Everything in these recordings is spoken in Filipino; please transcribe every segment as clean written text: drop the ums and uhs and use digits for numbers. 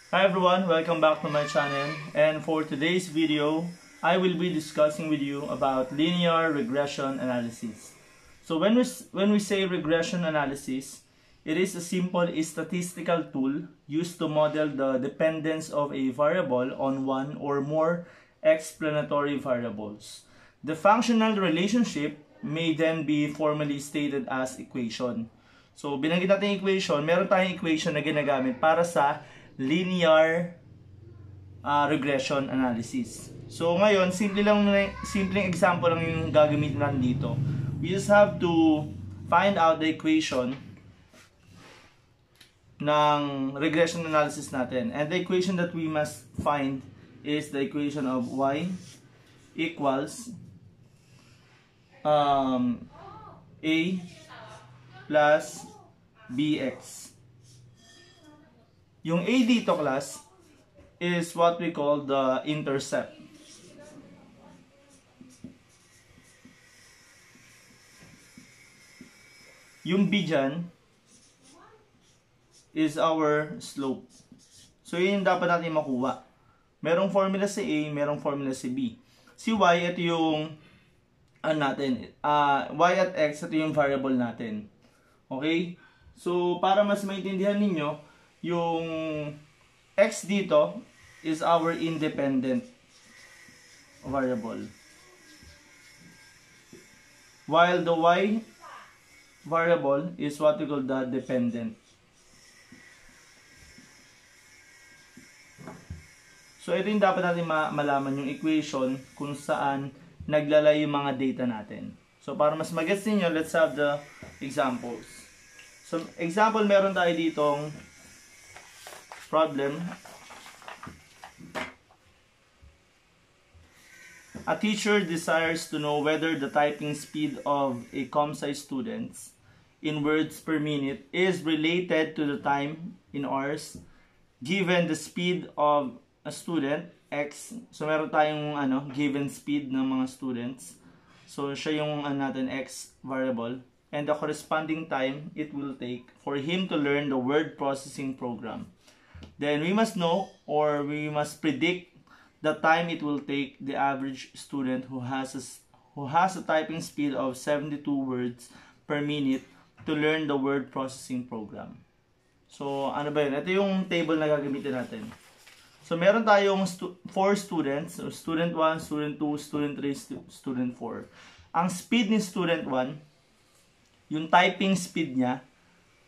Hi everyone, welcome back to my channel, and for today's video, I will be discussing with you about linear regression analysis. So when we say regression analysis, it is a simple statistical tool used to model the dependence of a variable on one or more explanatory variables. The functional relationship may then be formally stated as equation. So binanggit natin yung equation, meron tayong equation na ginagamit para sa linear regression analysis. So ngayon, simpleng example lang yung gagamitin natin dito. We just have to find out the equation ng regression analysis natin. And the equation that we must find is the equation of y equals a plus bx. Yung a dito, class, is what we call the intercept. Yung b dyan is our slope. So yun yung dapat natin makuha. Merong formula si a, merong formula si b. Si y, ito yung natin. Y at x, ito yung variable natin. Okay? So, para mas maintindihan ninyo, yung x dito is our independent variable. While the y variable is what we call the dependent. So, ito yung dapat natin malaman, yung equation kung saan naglalay yung mga data natin. So, para mas mag-gets ninyo, let's have the examples. So, example, meron tayo ditong problem. A teacher desires to know whether the typing speed of a ComSci students in words per minute is related to the time in hours given the speed of a student, x. So, meron tayong given speed ng mga students. So, siya yung natin x variable. And the corresponding time it will take for him to learn the word processing program. Then, we must know, or we must predict the time it will take the average student who has a typing speed of 72 words per minute to learn the word processing program. So, ano ba yun? Ito yung table na gagamitin natin. So, meron tayong 4 students. So, student 1, student 2, student 3, student 4. Ang speed ni student 1, yung typing speed niya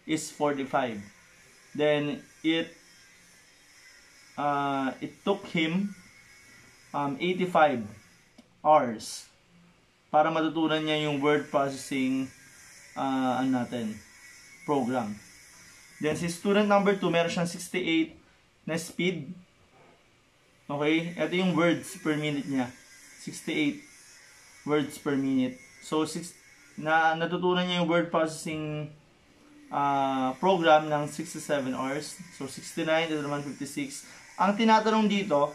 is 45. Then, it took him 85 hours para matutunan niya yung word processing program. Then, si student number 2, meron siyang 68 na speed. Okay? Ito yung words per minute niya. 68 words per minute. So, natutunan niya yung word processing program ng 67 hours. So, 69, ito naman 56. Ang tinatanong dito,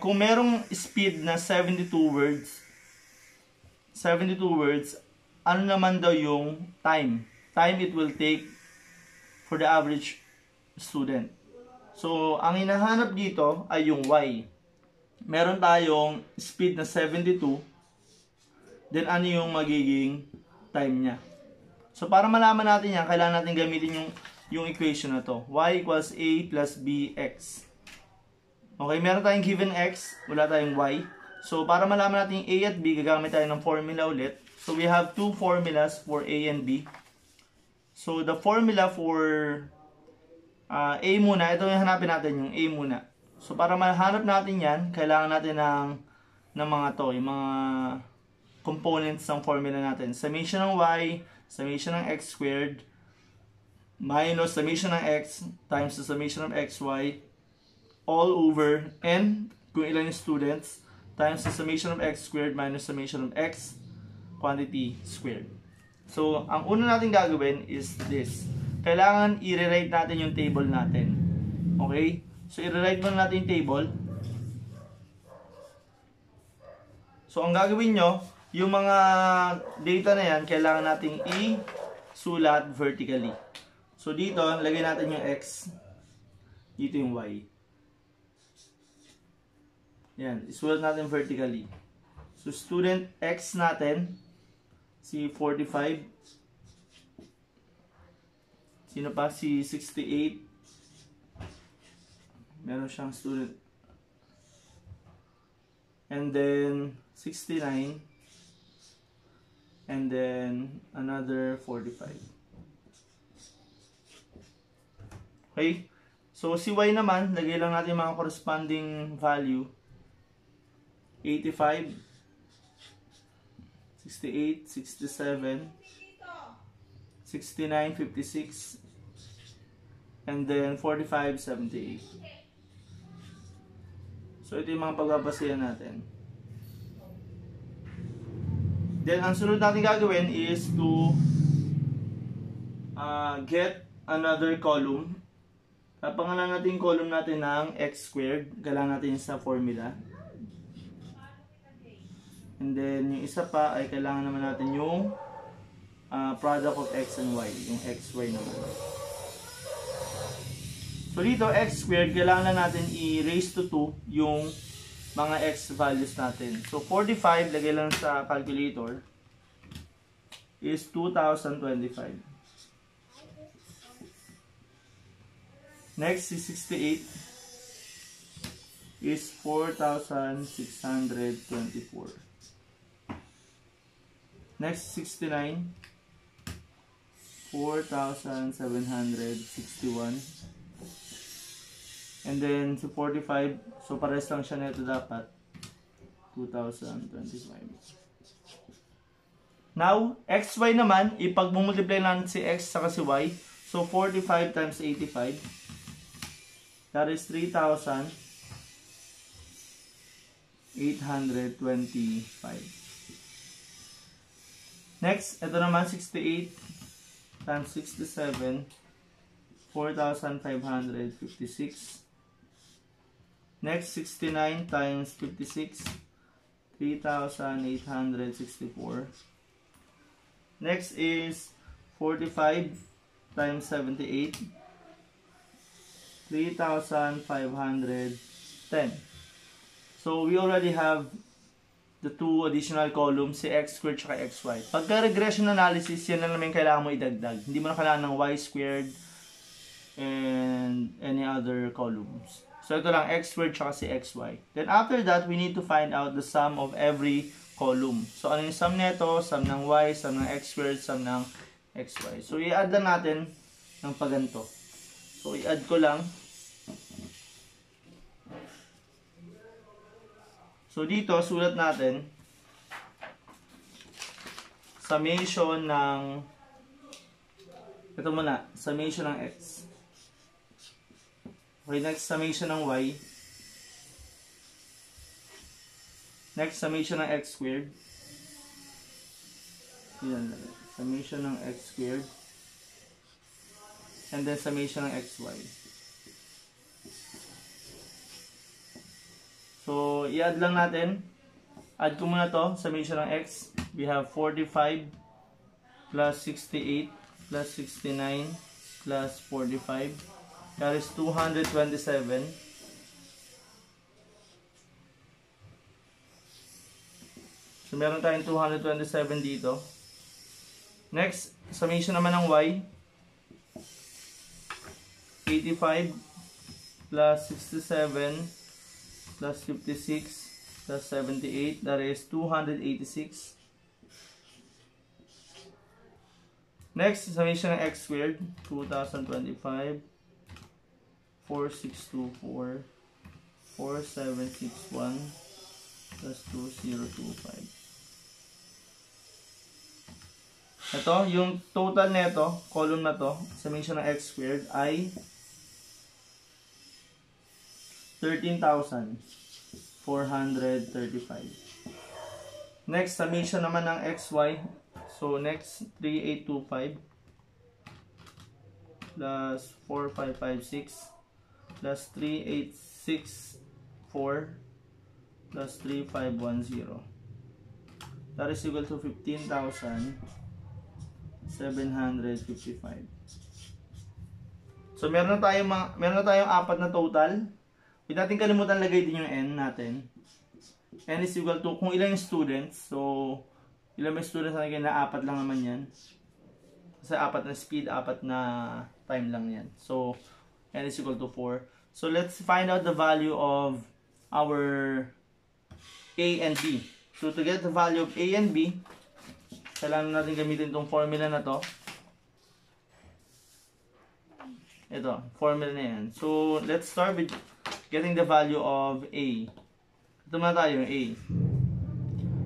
kung merong speed na 72 words, ano naman daw yung time it will take for the average student. So, ang hinahanap dito ay yung y. Meron tayong speed na 72. Then, ano yung magiging time niya? So, para malaman natin yan, kailangan natin gamitin yung equation na to. Y equals a plus bx. Okay, meron tayong given x, wala tayong y. So, para malaman natin yung a at b, gagamit tayo ng formula ulit. So, we have two formulas for a and b. So, the formula for a muna, ito yung hanapin natin, yung a muna. So, para mahanap natin yan, kailangan natin ng mga to, yung mga components ng formula natin. Summation ng y, summation ng x squared, minus summation ng x times the summation of xy, all over n, kung ilan yung students, times the summation of x squared minus summation of x quantity squared. So, ang una natin gagawin is this. Kailangan i-rewrite natin yung table natin. Okay? So, i-rewrite muna natin yung table. So, ang gagawin nyo, yung mga data na yan, kailangan nating isulat vertically. So, dito, lagay natin yung x. Dito yung y. Yan, isulat natin vertically. So, student x natin, si 45. Sino pa? Si 68. Meron siyang student. And then, 69. And then, another 45. Okay? So, si y naman, lagay lang natin mga corresponding value. 85, 68, 67, 69, 56, and then 45, 78. So, ito yung mga pagbabasihan natin. Then, ang sunod natin gagawin is to get another column. Papangalan natin yung column natin ng x squared. Kailangan natin sa formula. And then, yung isa pa ay kailangan naman natin yung product of x and y. Yung xy naman. So, dito, x squared, kailangan na natin i-raise to 2 yung mga x values natin. So, 45, lagay lang sa calculator, is 2,025. Next is 68 is 4,624. Next, 69, 4,761. And then, sa 45, so pares lang siya nito dapat, 2,025. Now, xy naman, ipag-multiply natin si x saka si y. So, 45 times 85, that is 3,825. Next, ito naman 68 times 67, 4,556. Next, 69 times 56, 3,864. Next is 45 times 78, 3,510. So, we already have the two additional columns, si x squared at xy. Pagka regression analysis, yan na naman kailangan mo idagdag. Hindi mo na kailangan ng y squared and any other columns. So, ito lang, x squared at si xy. Then, after that, we need to find out the sum of every column. So, ano yung sum nito? Sum ng y, sum ng x squared, sum ng xy. So, i-add lang natin ng paganto. So, i-add ko lang. So, dito, sulat natin summation ng ito muna, summation ng x. Okay, next, summation ng y. Next, summation ng x squared. Yan, summation ng x squared. And then, summation ng xy. So, i-add lang natin. Add ko muna to, summation ng x. We have 45 plus 68 plus 69 plus 45. That is 227. So, meron tayong 227 dito. Next, summation naman ng y. 85 plus 67 plus 56 plus 78, that is 286. Next, summation ng x squared, 2025, 4624, 4761, plus 2025. Ito, yung total neto, column na to, summation ng x squared ay 13,435. Next, summation naman ng xy. So, next, 3825 plus 4556 plus 3864 plus 3510. That is equal to 15,755. So, meron na tayong apat na total. Huwag natin kalimutan lagay din yung n natin. N is equal to, kung ilan yung students. So, ilan may students na apat lang naman yan. Kasi apat na speed, apat na time lang yan. So, n is equal to 4. So, let's find out the value of our A and B. So, to get the value of A and B, kailangan natin gamitin itong formula na to. Ito, formula na yan. So, let's start with getting the value of A. Ito na tayo, A.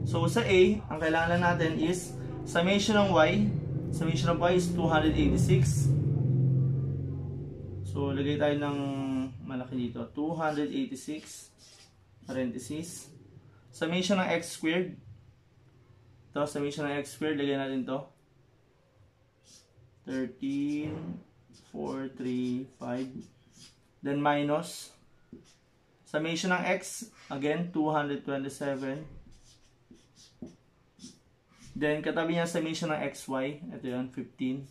So, sa A, ang kailangan natin is summation ng Y. Summation of Y is 286. So, lagay tayo ng malaki dito. 286 parenthesis. Summation ng X squared. Ito, summation ng X squared. Lagay natin to. 13, 4, 3, 5. Then minus. Summation ng X. Again, 227. Then, katabi niya summation ng XY. Ito yun, 15.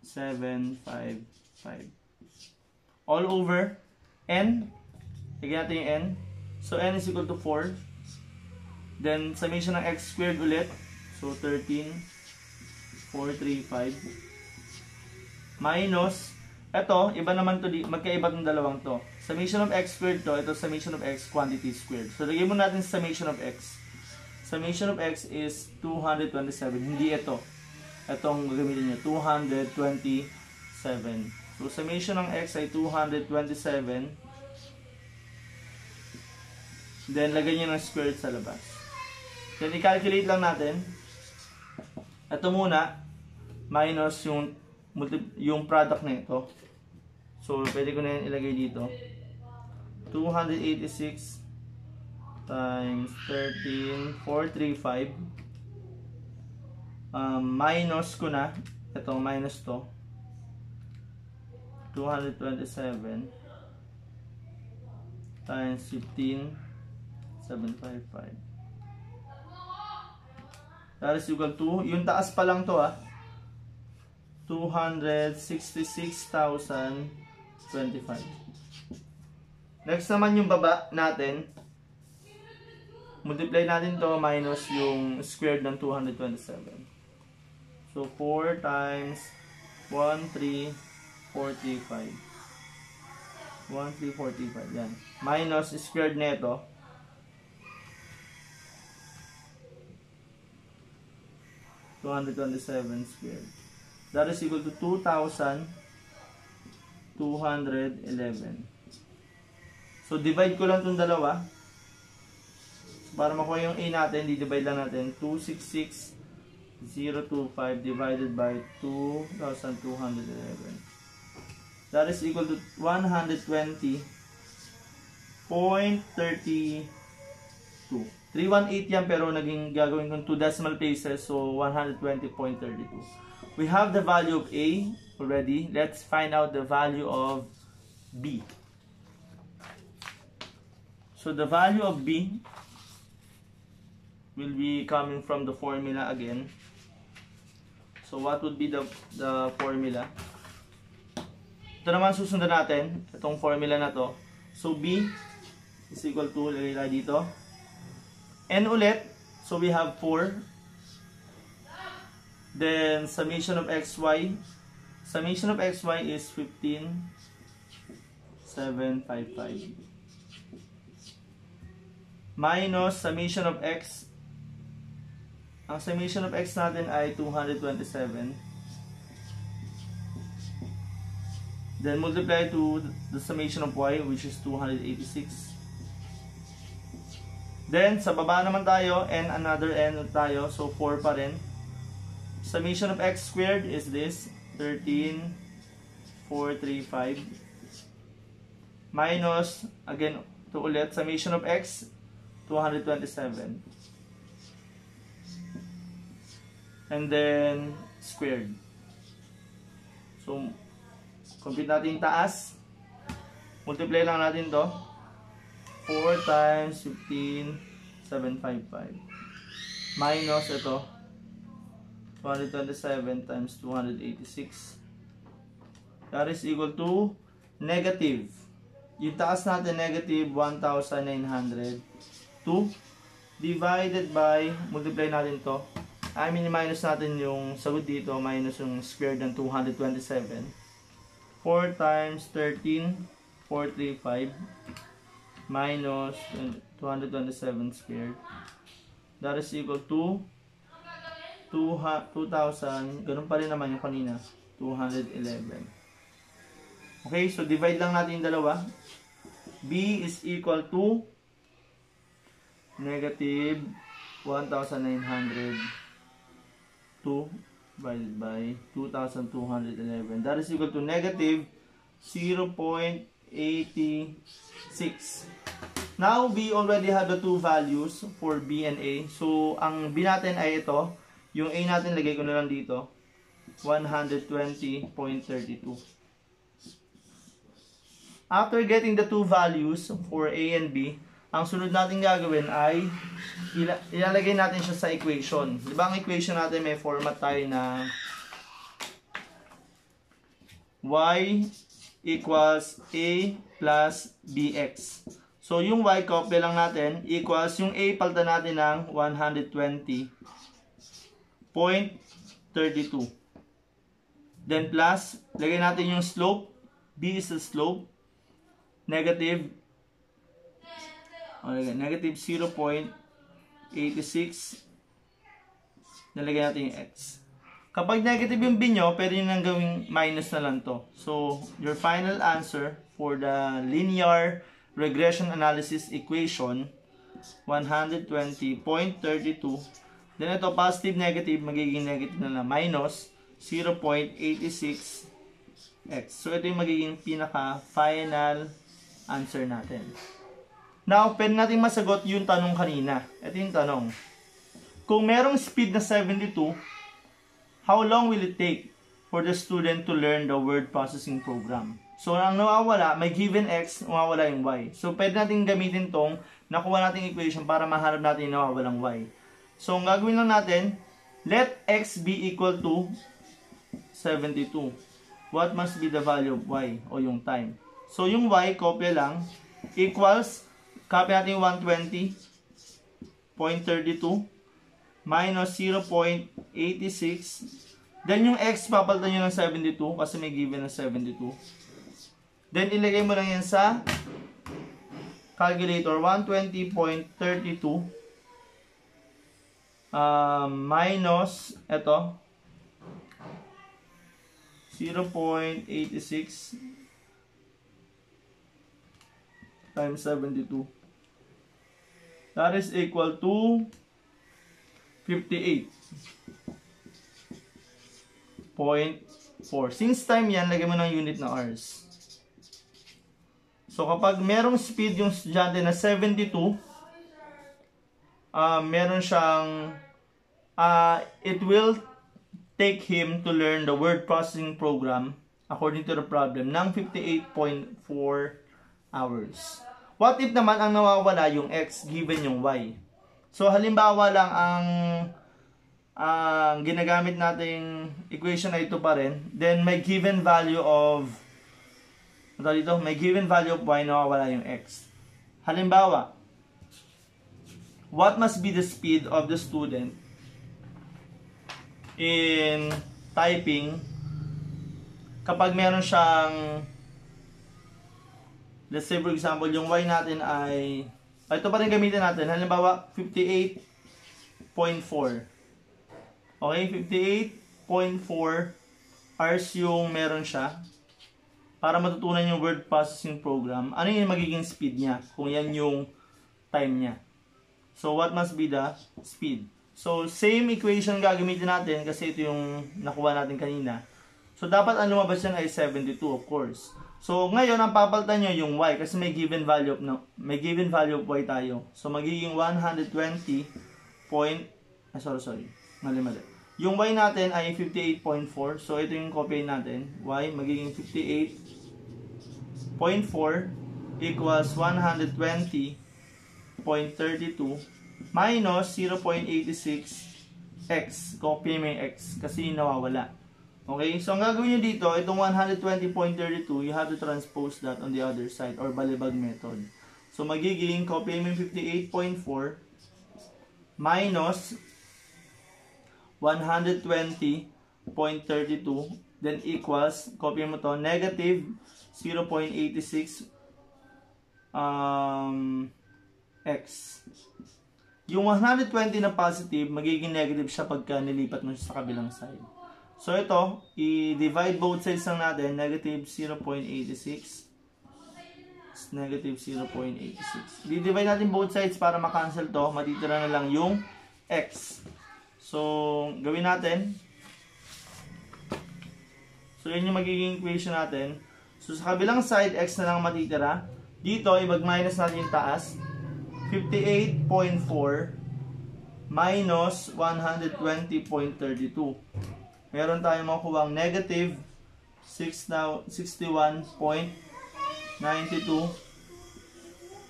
7, 5, 5. All over N. Lagyan natin yung N. So, N is equal to 4. Then, summation ng X squared ulit. So, 13, 4, 3, 5. Minus. Ito, iba naman to, magkaiba ng dalawang to. Summation of X squared to. Ito, summation of X quantity squared. So, lagyan mo natin summation of X. Summation of X is 227. Hindi ito. Itong gamitin nyo, 227. So, summation ng X ay 227. Then, lagyan nyo ng square sa labas. Then, i-calculate lang natin. Ito muna, minus yung product na ito. So, pwede ko na yan ilagay dito. 286 times 13, 435. Minus ko na. Ito, minus to. 227 times 15, 755. That is equal to, yung taas pa lang to 266,025. Next naman yung baba natin. Multiply natin to minus yung squared ng 227. So 4 times 13,435. 13,435. Yan. Minus squared neto. $227 squared. That is equal to 2,211. So, divide ko lang itong dalawa. Para makuha yung A natin, di-divide lang natin. 266,025 divided by 2,211. That is equal to 120.32. 318 yan, pero naging gagawin kong 2 decimal places, so 120.32. We have the value of A already. Let's find out the value of B. So the value of B will be coming from the formula again. So what would be the formula? Ito naman susundan natin, itong formula na to. So B is equal to, lagay tayo dito, N ulit, so we have 4. Then, summation of XY. Summation of XY is 15,755. Minus summation of X. Ang summation of X natin ay 227. Then, multiply to the summation of Y, which is 286. Then, sa baba naman tayo, and another n tayo, so 4 pa rin. Summation of X squared is this, 13,435. Minus, again, ito ulit, summation of X, 227. And then, squared. So, compute natin yung taas. Multiply lang natin to. 4 times 15,755. Minus ito. 227 times 286. That is equal to negative. Yung taas natin, negative 1,902 divided by, multiply natin to. Minus natin yung sagot dito, minus yung square ng 227. 4 times 13, 435 minus 227 squared. That is equal to 2,000, ganun pa rin naman yung kanina, 211. Okay, so divide lang natin yung dalawa. B is equal to negative 1,902 divided by 2,211. That is equal to negative 0.86. Now, we already have the two values for B and A. So, ang B natin ay ito. Yung A natin, lagay ko na lang dito. 120.32. After getting the two values for A and B, ang sunod natin gagawin ay ilalagay natin siya sa equation. Di ba ang equation natin may format tayo na y equals A plus BX. So, yung y, copy lang natin, equals yung A, palitan natin ng 120.32. Then, plus, lagay natin yung slope. B is the slope. Negative 0.86. Nalagay natin yung x. Kapag negative yung b nyo, pwede nyo nang gawing minus na lang to. So, your final answer for the linear regression analysis equation, 120.32. Then ito, positive, negative, magiging negative na lang. Minus 0.86x. So, ito yung magiging pinaka-final answer natin. Now, pwede natin masagot yung tanong kanina. Ito yung tanong. Kung merong speed na 72, how long will it take for the student to learn the word processing program? So, ang nawawala, may given x, nawawala yung y. So, pwede natin gamitin tong nakuha natin equation para mahanap natin yung nawawalang y. So, ang gagawin lang natin, let x be equal to 72. What must be the value of y o yung time? So, yung y, kopya lang, equals, copy natin yung 120.32 minus 0.86. Then, yung x, papalitan nyo ng 72 kasi may given na 72. Then, ilagay mo lang yan sa calculator. 120.32 minus, eto, 0.86 times 72. That is equal to 58.4. Since time yan, lagay mo ng unit na hours. So, kapag merong speed yung estudyante na 72, meron siyang, it will take him to learn the word processing program according to the problem ng 58.4 hours. What if naman ang nawawala yung x given yung y? So, halimbawa lang ang ginagamit nating equation na ito pa rin, then may given value of may given value of y, nawawala yung x. Halimbawa, what must be the speed of the student in typing kapag meron siyang, let's say for example, yung y natin ay, ito pa rin gamitin natin, halimbawa 58.4. Okay, 58.4 hours yung meron siya para matutunan yung word processing program. Ano yung magiging speed niya kung yan yung time niya? So, what must be the speed? So, same equation gagamitin natin kasi ito yung nakuha natin kanina. So, dapat ang lumabas yan ay 72, of course. So, ngayon, ang papalitan nyo yung y kasi may given value of y tayo. So, magiging 120 point, mali. Yung y natin ay 58.4. So, ito yung copy natin. Y, magiging 58.4 equals 120.32 minus 0.86 x. Copy mo yung x kasi yung nawawala. Okay? So, ang gagawin nyo dito, itong 120.32, you have to transpose that on the other side or balibag method. So, magiging copy mo yung 58.4 minus 120.32 then equals, copy mo to, negative 0.86 x. Yung 120 na positive, magiging negative siya pagka nilipat mo siya sa kabilang side. So ito, i-divide both sides lang natin, negative 0.86 negative 0.86. I-divide natin both sides para makancel to, matitira na lang yung x. So, gawin natin. So, yun yung magiging equation natin. So, sa kabilang side, x na lang matitira. Dito, i-minus natin yung taas. 58.4 minus 120.32. Meron tayong makuha ang negative 61.92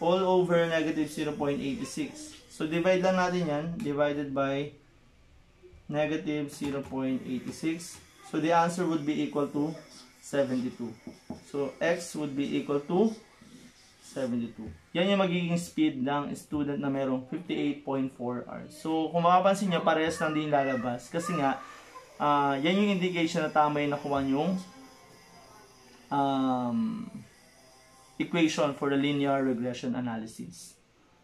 all over negative 0.86. So, divide lang natin yan. Divided by negative 0.86. So, the answer would be equal to 72. So, x would be equal to 72. Yan yung magiging speed ng student na merong 58.4 hours. So, kung makapansin nyo, parehas lang din lalabas. Kasi nga, yan yung indication na tama yung nakuha yung equation for the linear regression analysis.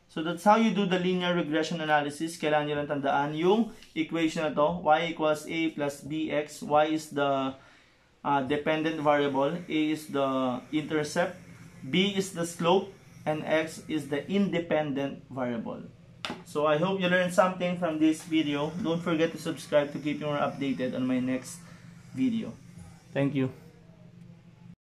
So, that's how you do the linear regression analysis. Kailangan nyo lang tandaan yung equation na to. Y equals A plus BX. Y is the dependent variable. A is the intercept. B is the slope. And X is the independent variable. So, I hope you learned something from this video. Don't forget to subscribe to keep you more updated on my next video. Thank you.